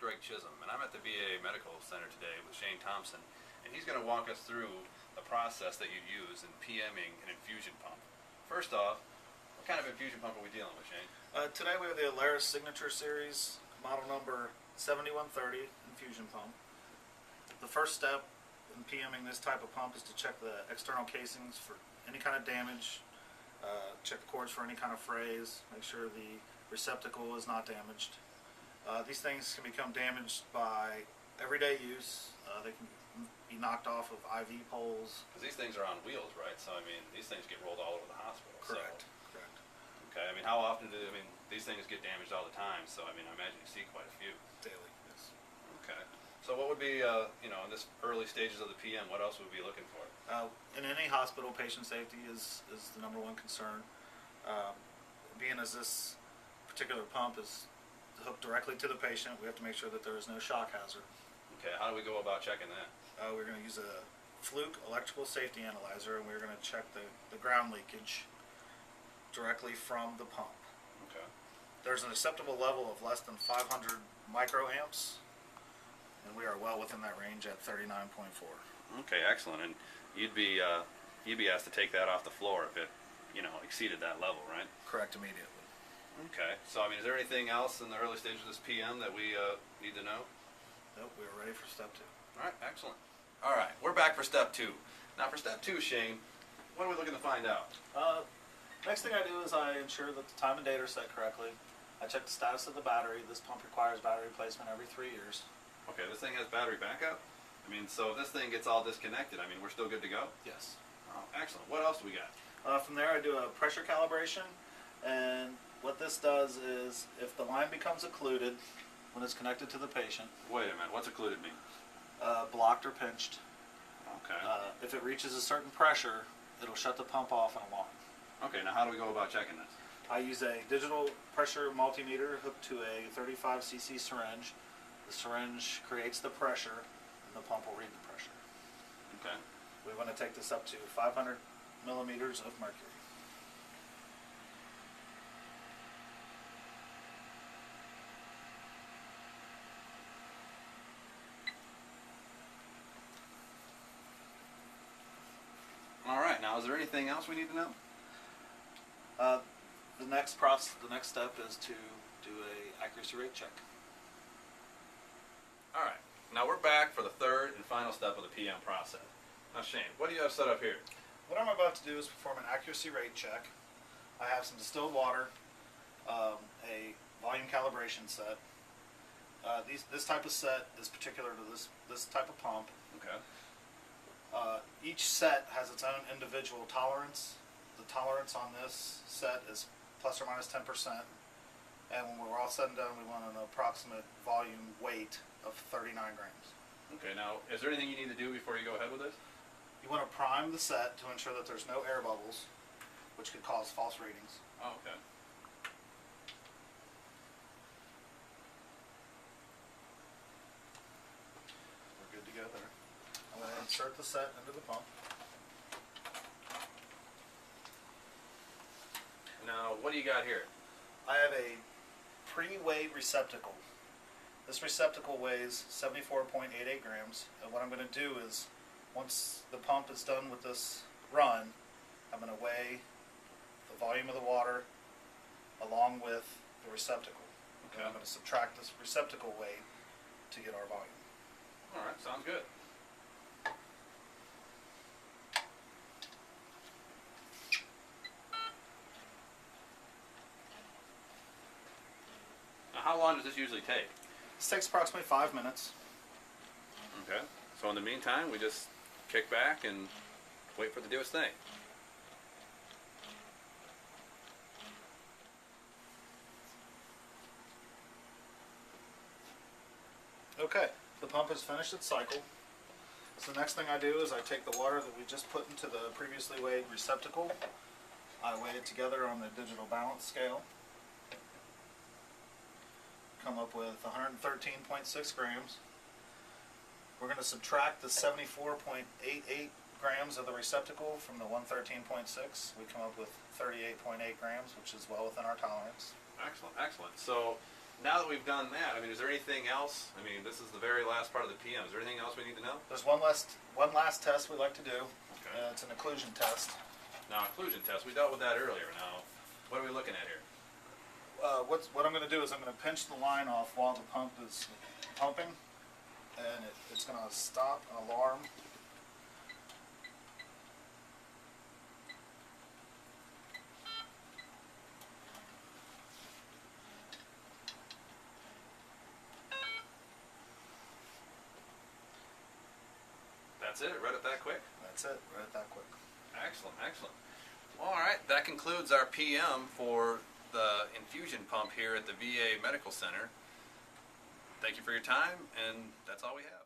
Greg Chisholm, and I'm at the VA Medical Center today with Shane Thompson, and he's going to walk us through the process that you use in PMing an infusion pump. First off, what kind of infusion pump are we dealing with, Shane? Today we have the Aleris Signature Series, model number 7130 infusion pump. The first step in PMing this type of pump is to check the external casings for any kind of damage, check the cords for any kind of frays, make sure the receptacle is not damaged. These things can become damaged by everyday use. They can be knocked off of IV poles. Because these things are on wheels, right? So, I mean, these things get rolled all over the hospital. Correct. So. Correct. Okay, I mean, how often these things get damaged all the time, so, I mean, I imagine you see quite a few. Daily, yes. Okay. So what would be, in this early stages of the PM, what else would we be looking for? In any hospital, patient safety is the number one concern. Being as this particular pump is hooked directly to the patient, we have to make sure that there is no shock hazard. Okay, how do we go about checking that? We're going to use a Fluke electrical safety analyzer, and we're going to check the ground leakage directly from the pump. Okay. There's an acceptable level of less than 500 microamps, and we are well within that range at 39.4. Okay, excellent. And you'd be asked to take that off the floor if it, exceeded that level, right? Correct, immediately. Okay. So, I mean, is there anything else in the early stages of this PM that we need to know? Nope, we're ready for step 2. All right, excellent. All right, we're back for step 2. Now, for step 2, Shane, what are we looking to find out? Next thing I do is I ensure that the time and date are set correctly. I check the status of the battery. This pump requires battery replacement every 3 years. Okay, this thing has battery backup? I mean, so if this thing gets all disconnected, I mean, we're still good to go? Yes. Oh, excellent. What else do we got? From there I do a pressure calibration, and what this does is if the line becomes occluded when it's connected to the patient. Wait a minute, what's occluded mean? Blocked or pinched. Okay. If it reaches a certain pressure, it'll shut the pump off and alarm. Okay, now how do we go about checking this? I use a digital pressure multimeter hooked to a 35 cc syringe. The syringe creates the pressure, and the pump will read the pressure. Okay. We want to take this up to 500 millimeters of mercury. All right, now is there anything else we need to know? The next step is to do a accuracy rate check. All right, now we're back for the third and final step of the PM process. Now, Shane, what do you have set up here? What I'm about to do is perform an accuracy rate check. I have some distilled water, a volume calibration set. This type of set is particular to this type of pump. Okay. Each set has its own individual tolerance. The tolerance on this set is plus or minus 10%. And when we're all said and done, we want an approximate volume weight of 39 grams. Okay, now, is there anything you need to do before you go ahead with this? You want to prime the set to ensure that there's no air bubbles, which could cause false readings. Oh, okay. We're good to go there. I'm going to insert the set into the pump. Now, what do you got here? I have a pre-weighed receptacle. This receptacle weighs 74.88 grams, and what I'm going to do is, once the pump is done with this run, I'm going to weigh the volume of the water along with the receptacle. Okay. And I'm going to subtract this receptacle weight to get our volume. All right, sounds good. Now, how long does this usually take? This takes approximately 5 minutes. Okay. So in the meantime, we just kick back and wait for it to do its thing. Okay, the pump has finished its cycle. So the next thing I do is I take the water that we just put into the previously weighed receptacle. I weigh it together on the digital balance scale. Come up with 113.6 grams. We're going to subtract the 74.88 grams of the receptacle from the 113.6. We come up with 38.8 grams, which is well within our tolerance. Excellent, excellent. So now that we've done that, I mean, is there anything else? I mean, this is the very last part of the PM. Is there anything else we need to know? There's one last test we like to do. Okay. It's an occlusion test. Now, occlusion test, we dealt with that earlier. Now, what are we looking at here? What I'm going to do is I'm going to pinch the line off while the pump is pumping, and it's going to stop an alarm. That's it? Read it that quick? That's it. Read it that quick. Excellent, excellent. All right, that concludes our PM for the infusion pump here at the VA Medical Center. Thank you for your time, and that's all we have.